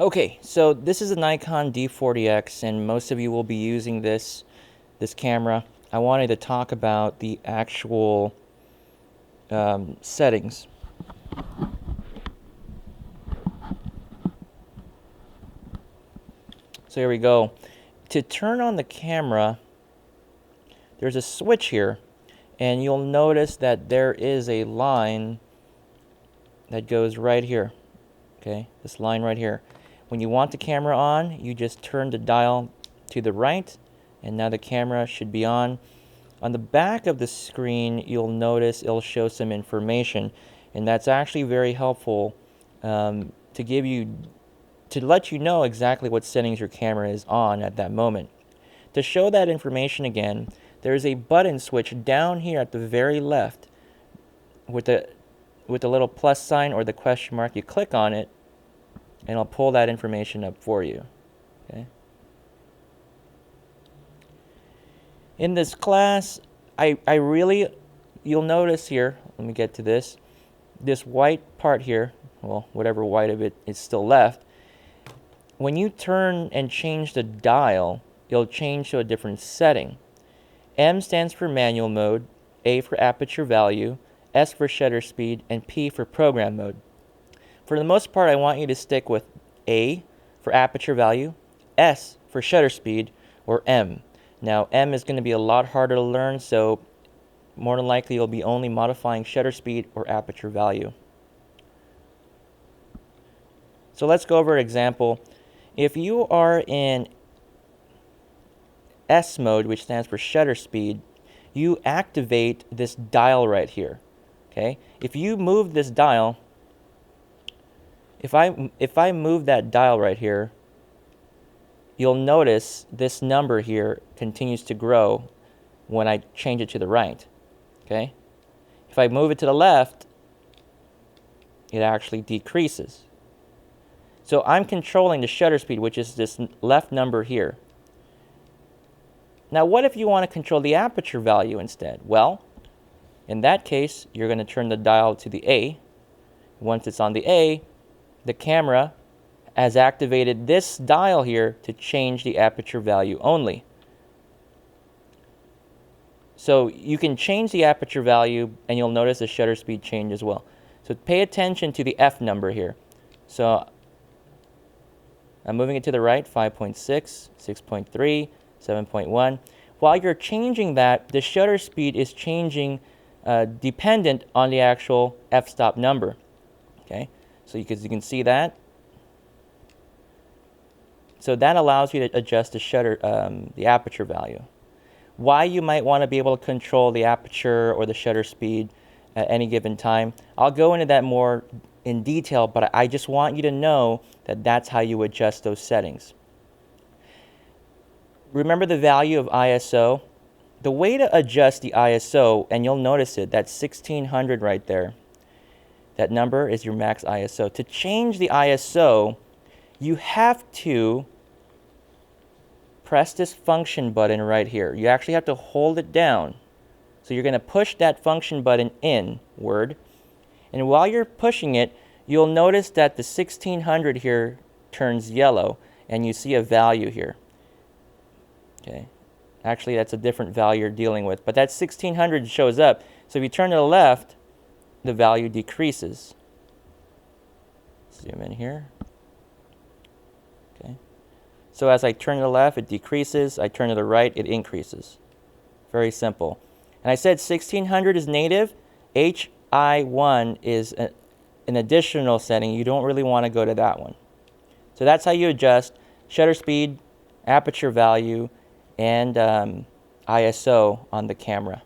Okay, so this is a Nikon D40x, and most of you will be using this camera. I wanted to talk about the actual settings. So here we go. To turn on the camera, there's a switch here, and you'll notice that there is a line that goes right here. Okay, this line right here. When you want the camera on, you just turn the dial to the right, and now the camera should be on. On the back of the screen, you'll notice it'll show some information, and that's actually very helpful to let you know exactly what settings your camera is on at that moment. To show that information again, there's a button switch down here at the very left with the little plus sign or the question mark. You click on it, and I'll pull that information up for you. Okay. In this class, you'll notice here, let me get to this white part here, well, whatever white of it is still left. When you turn and change the dial, it'll change to a different setting. M stands for manual mode, A for aperture value, S for shutter speed, and P for program mode. For the most part, I want you to stick with A for aperture value, S for shutter speed, or M. Now, M is going to be a lot harder to learn, so more than likely you'll be only modifying shutter speed or aperture value. So let's go over an example. If you are in S mode, which stands for shutter speed, you activate this dial right here. Okay? If you move this dial, if I move that dial right here, you'll notice this number here continues to grow when I change it to the right. Okay? If I move it to the left, it actually decreases. So I'm controlling the shutter speed, which is this left number here. Now, what if you want to control the aperture value instead? Well, in that case, you're going to turn the dial to the A. Once it's on the A, the camera has activated this dial here to change the aperture value only. So you can change the aperture value, and you'll notice the shutter speed change as well. So pay attention to the F number here. So I'm moving it to the right, 5.6, 6.3, 7.1. While you're changing that, the shutter speed is changing dependent on the actual f-stop number. Okay, so you can see that. So that allows you to adjust the aperture value. Why you might want to be able to control the aperture or the shutter speed at any given time, I'll go into that more in detail, but I just want you to know that that's how you adjust those settings. Remember the value of ISO? The way to adjust the ISO, and you'll notice it, that's 1600 right there. That number is your max ISO. To change the ISO, you have to press this function button right here. You actually have to hold it down. So you're going to push that function button inward. And while you're pushing it, you'll notice that the 1600 here turns yellow, and you see a value here. Okay. Actually, that's a different value you're dealing with, but that 1600 shows up. So if you turn to the left, the value decreases. Zoom in here. Okay. So as I turn to the left, it decreases. I turn to the right, it increases. Very simple. And I said 1600 is native. HI1 is an additional setting. You don't really want to go to that one. So that's how you adjust shutter speed, aperture value, and ISO on the camera.